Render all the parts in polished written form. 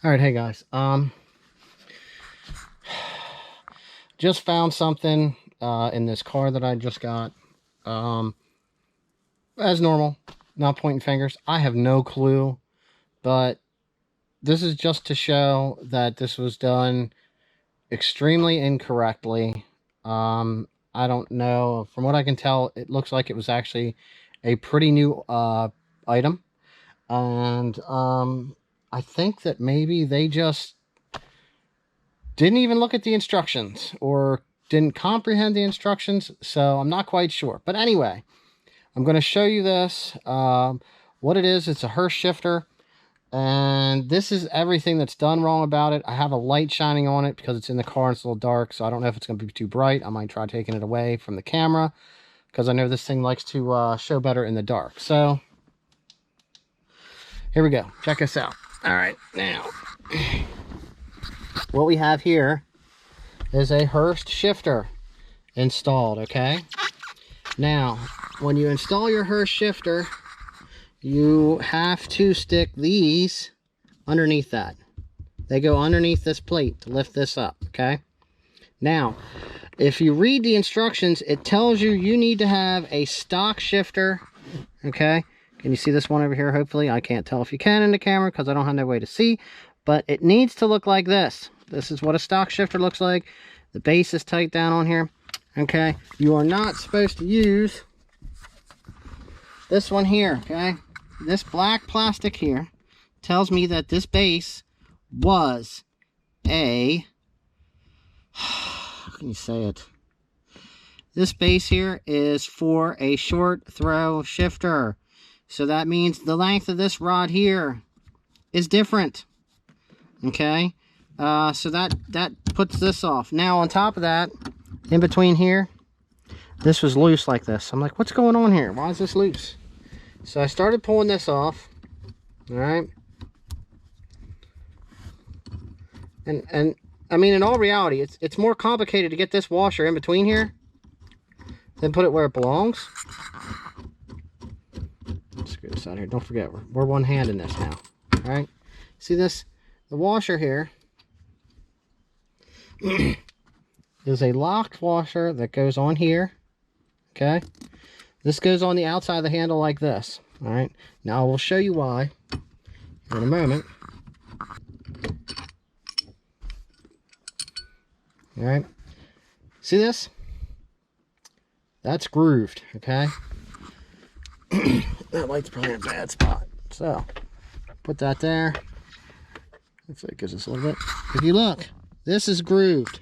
All right, hey guys. Just found something in this car that I just got. Um, as normal, not pointing fingers. I have no clue, but this is just to show that this was done extremely incorrectly. I don't know. From what I can tell, it looks like it was actually a pretty new item, and I think that maybe they just didn't even look at the instructions or didn't comprehend the instructions, so I'm not quite sure. But anyway, I'm going to show you this. What it is, it's a Hurst shifter, and this is everything that's done wrong about it. I have a light shining on it because it's in the car and it's a little dark, so I don't know if it's going to be too bright. I might try taking it away from the camera because I know this thing likes to show better in the dark. So here we go. Check us out. All right, now what we have here is a Hurst shifter installed, okay? Now, when you install your Hurst shifter, you have to stick these underneath that. They go underneath this plate to lift this up, okay? Now, if you read the instructions, it tells you you need to have a stock shifter, okay? Can you see this one over here, hopefully? I can't tell if you can in the camera because I don't have no way to see, but it needs to look like this. This is what a stock shifter looks like. The base is tight down on here, okay? You are not supposed to use this one here, okay? This black plastic here tells me that this base was a, how can you say it? This base here is for a short throw shifter. So that means the length of this rod here is different, okay? So that puts this off. Now on top of that, in between here, this was loose like this. I'm like, what's going on here? Why is this loose? So I started pulling this off. All right. And I mean, in all reality, it's more complicated to get this washer in between here than put it where it belongs. Let's get this out of here. Don't forget, we're one hand in this now. All right. See this? The washer here is a locked washer that goes on here, okay? This goes on the outside of the handle like this, all right? Now, I will show you why in a moment. All right? See this? That's grooved, okay? That light's probably in a bad spot. So, put that there. Hopefully it gives us a little bit. If you look, this is grooved.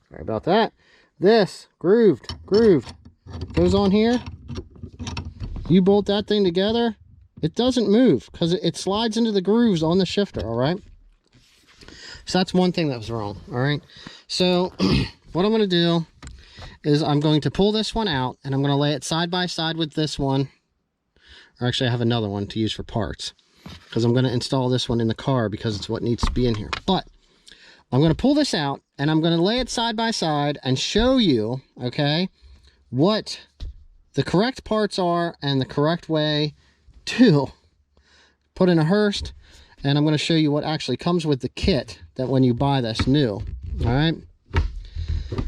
Sorry about that. This, grooved. Goes on here. You bolt that thing together, it doesn't move because it slides into the grooves on the shifter, all right? So that's one thing that was wrong, all right? So what I'm going to do is I'm going to pull this one out and I'm going to lay it side by side with this one. Or actually, I have another one to use for parts because I'm going to install this one in the car because it's what needs to be in here. But I'm going to pull this out and I'm going to lay it side by side and show you, okay, what the correct parts are and the correct way to put in a Hurst. And I'm going to show you what actually comes with the kit that when you buy this new, all right?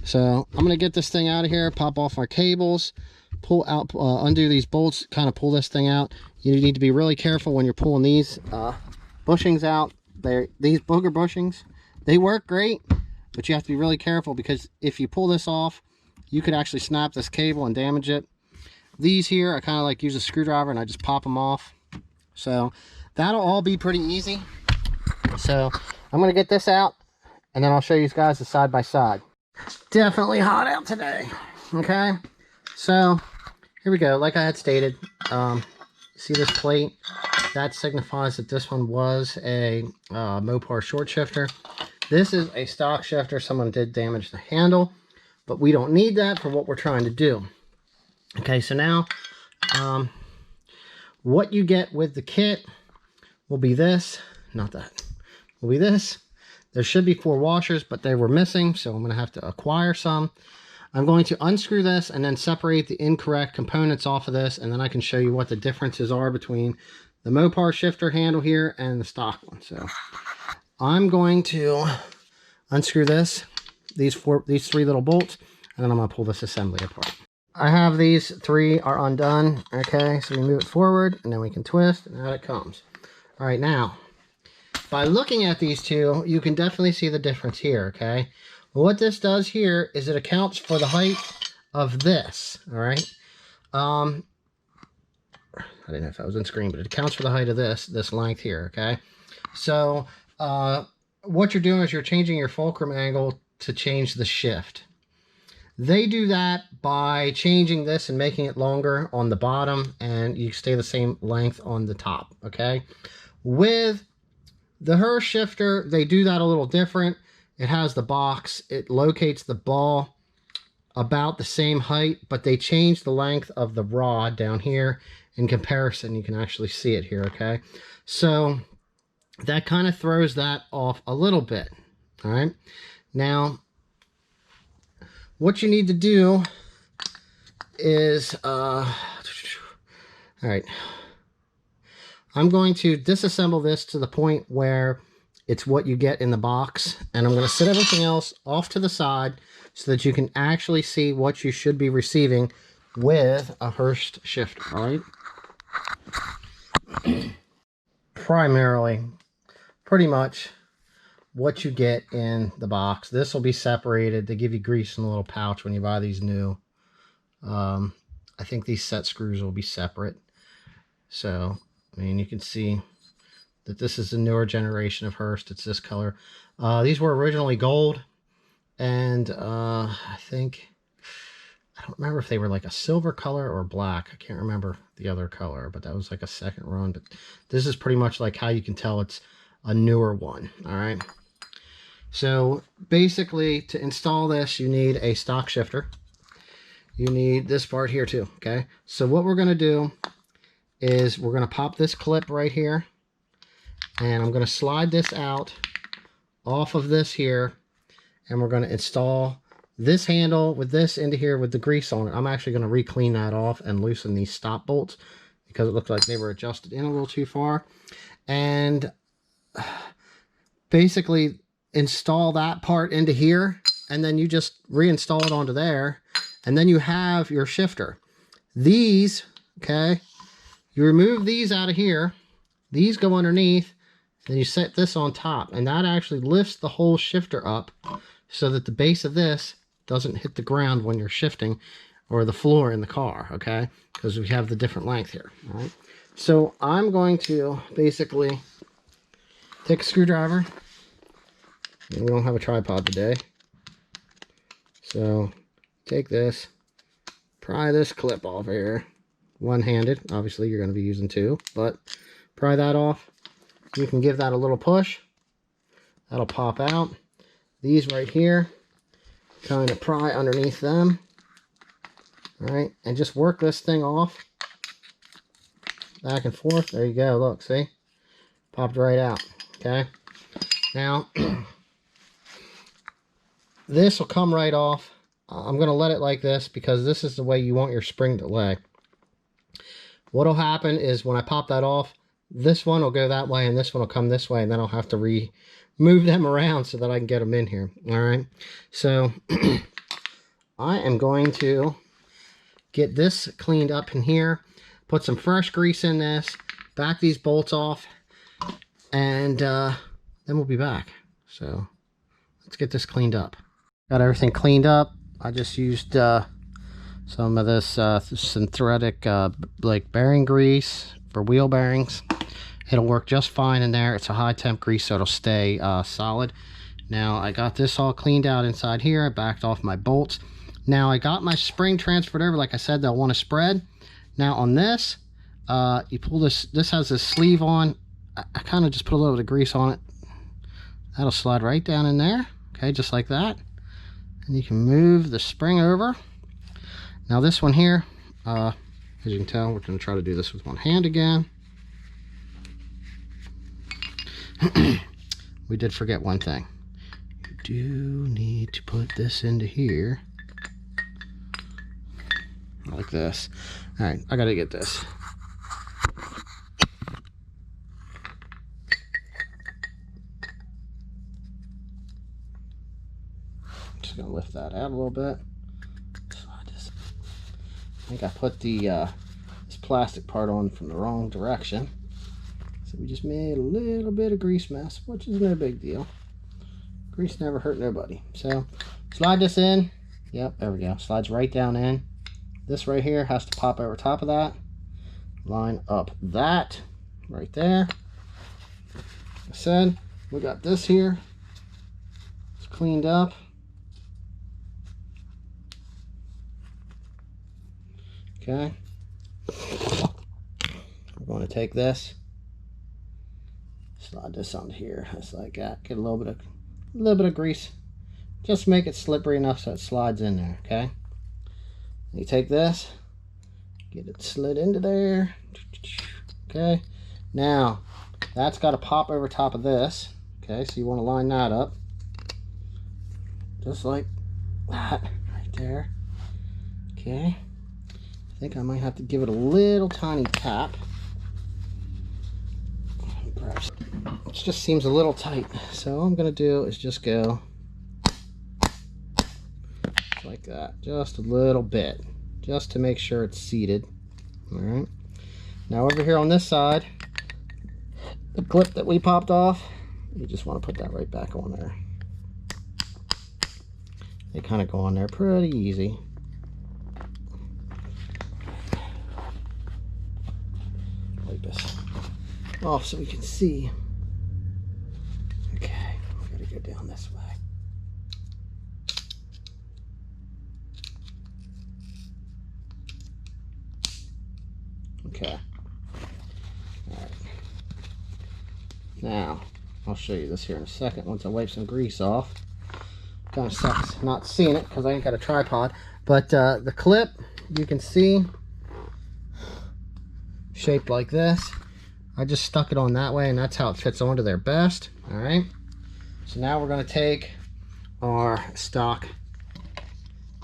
So I'm going to get this thing out of here, pop off our cables, pull out, undo these bolts, kind of pull this thing out. You need to be really careful when you're pulling these bushings out. These booger bushings, they work great, but you have to be really careful because if you pull this off, you could actually snap this cable and damage it. These here, I kind of like use a screwdriver and I just pop them off. So that'll all be pretty easy. So I'm going to get this out and then I'll show you guys the side by side. Definitely hot out today. Okay. So here we go. Like I had stated, see this plate? That signifies that this one was a Mopar short shifter. This is a stock shifter. Someone did damage the handle, but we don't need that for what we're trying to do. Okay, so now what you get with the kit will be this, not that, will be this. There should be 4 washers, but they were missing, so I'm going to have to acquire some. I'm going to unscrew this and then separate the incorrect components off of this, and then I can show you what the differences are between the Mopar shifter handle here and the stock one. So I'm going to unscrew these three little bolts, and then I'm going to pull this assembly apart. I have these three are undone. Okay, so we move it forward, and then we can twist, and out it comes. All right, now, by looking at these two, you can definitely see the difference here, okay? Well, what this does here is it accounts for the height of this, all right? I didn't know if I was on screen, but it accounts for the height of this length here, okay? So what you're doing is you're changing your fulcrum angle to change the shift. They do that by changing this and making it longer on the bottom, and you stay the same length on the top, okay? With the Hurst shifter, they do that a little different. It has the box. It locates the ball about the same height, but they change the length of the rod down here. In comparison, you can actually see it here, okay? So that kind of throws that off a little bit, all right? Now, what you need to do is, all right, I'm going to disassemble this to the point where it's what you get in the box, and I'm going to set everything else off to the side so that you can actually see what you should be receiving with a Hurst shifter, all right? Primarily, pretty much what you get in the box. This will be separated. They give you grease in a little pouch when you buy these new. I think these set screws will be separate. So, I mean, you can see that this is the newer generation of Hurst. It's this color. These were originally gold, and I don't remember if they were like a silver color or black. I can't remember the other color, but that was like a second run. But this is pretty much like how you can tell it's a newer one. All right. So basically, to install this, you need a stock shifter. You need this part here too. Okay. So what we're going to do is we're going to pop this clip right here, and I'm going to slide this out off of this here, and we're going to install this handle with this into here with the grease on it. I'm actually going to re-clean that off and loosen these stop bolts because it looked like they were adjusted in a little too far. And basically install that part into here, and then you just reinstall it onto there, and then you have your shifter. These, okay, you remove these out of here, these go underneath, then you set this on top, and that actually lifts the whole shifter up so that the base of this doesn't hit the ground when you're shifting, or the floor in the car, okay? Because we have the different length here, all right? So I'm going to basically take a screwdriver. We don't have a tripod today. So take this, pry this clip off here, one-handed. Obviously, you're going to be using two, but pry that off. You can give that a little push. That'll pop out. These right here, kind of pry underneath them. All right, and just work this thing off. Back and forth. There you go. Look, see? Popped right out. Okay. Now, this will come right off. I'm going to let it like this because this is the way you want your spring to lay. What will happen is when I pop that off, this one will go that way and this one will come this way, and then I'll have to move them around so that I can get them in here. All right. So I am going to get this cleaned up in here, put some fresh grease in this, back these bolts off, and then we'll be back. So let's get this cleaned up. Got everything cleaned up. I just used some of this synthetic like bearing grease for wheel bearings. It'll work just fine in there. It's a high temp grease, so it'll stay solid. Now I got this all cleaned out inside here. I backed off my bolts. Now I got my spring transferred over. Like I said, they'll want to spread. Now on this, you pull this. This has this sleeve on. I kind of just put a little bit of grease on it. That'll slide right down in there. Okay, just like that. And you can move the spring over. Now this one here, as you can tell, we're going to try to do this with one hand again. We did forget one thing. You do need to put this into here. Like this. Alright, I gotta get this. gonna lift that out a little bit. So I think I put the this plastic part on from the wrong direction. So we just made a little bit of grease mess, which is no big deal. Grease never hurt nobody. So slide this in. Yep, there we go. Slides right down in. This right here has to pop over top of that. Line up that right there. Like I said, we got this here. It's cleaned up. Okay. We're going to take this, slide this onto here, just like that. Get a little bit of grease. Just make it slippery enough so it slides in there. Okay. You take this, get it slid into there. Okay. Now that's got to pop over top of this. Okay. So you want to line that up, just like that, right there. Okay. I think I might have to give it a little tiny tap. It just seems a little tight. So all I'm going to do is just go like that. Just a little bit. Just to make sure it's seated. Alright. Now over here on this side, the clip that we popped off, you just want to put that right back on there. They kind of go on there pretty easy. This off so we can see. Okay, we gotta go down this way. Okay. All right. Now I'll show you this here in a second once I wipe some grease off. Kind of sucks not seeing it because I ain't got a tripod, but the clip you can see shaped like this. I just stuck it on that way, and that's how it fits onto there best. All right. So now we're going to take our stock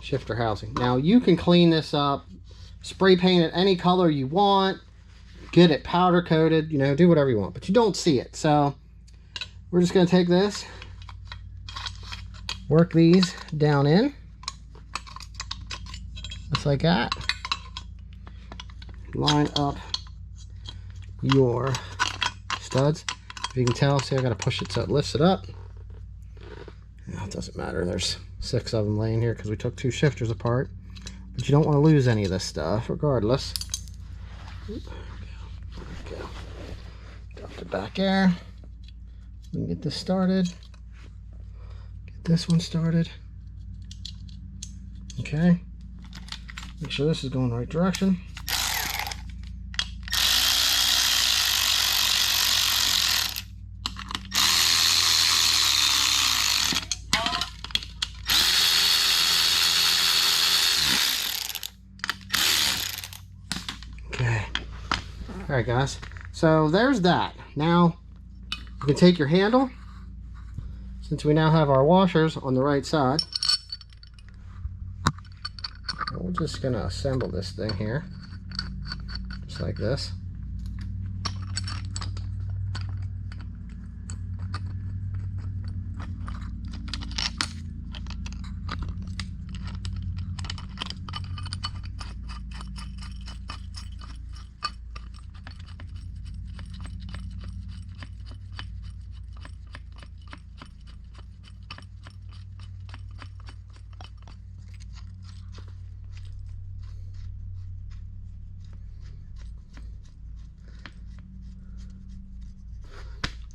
shifter housing. Now you can clean this up, spray paint it any color you want, get it powder coated, you know, do whatever you want, but you don't see it. So we're just going to take this, work these down in, just like that. Line up your studs. If you can tell, see, I got to push it so it lifts it up. Well, it doesn't matter. There's 6 of them laying here because we took 2 shifters apart. But you don't want to lose any of this stuff, regardless. There we go. Drop it back there. We can get this started. Get this one started. Okay. Make sure this is going the right direction. Alright guys, so there's that. Now you can take your handle, since we now have our washers on the right side. We're just going to assemble this thing here, just like this.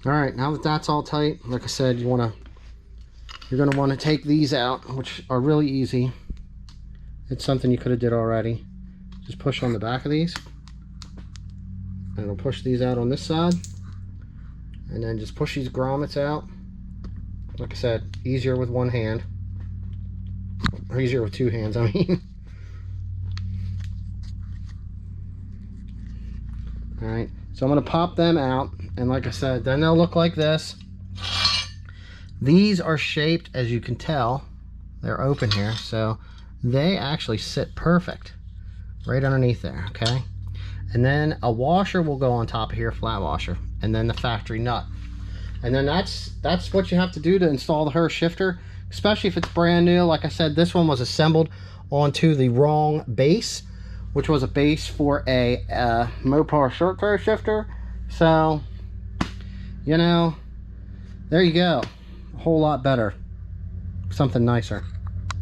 All right, now that that's all tight, like I said, you're gonna want to take these out, which are really easy. It's something you could have did already. Just push on the back of these, and it'll push these out on this side, and then just push these grommets out. Like I said, easier with one hand, or easier with 2 hands, I mean. All right, so I'm gonna pop them out. And like I said, then they'll look like this. These are shaped, as you can tell, they're open here, so they actually sit perfect right underneath there, okay? And then a washer will go on top of here, flat washer, and then the factory nut. And then that's what you have to do to install the Hurst shifter, especially if it's brand new. Like I said, this one was assembled onto the wrong base, which was a base for a Mopar short throw shifter. So, you know, there you go. A whole lot better. Something nicer.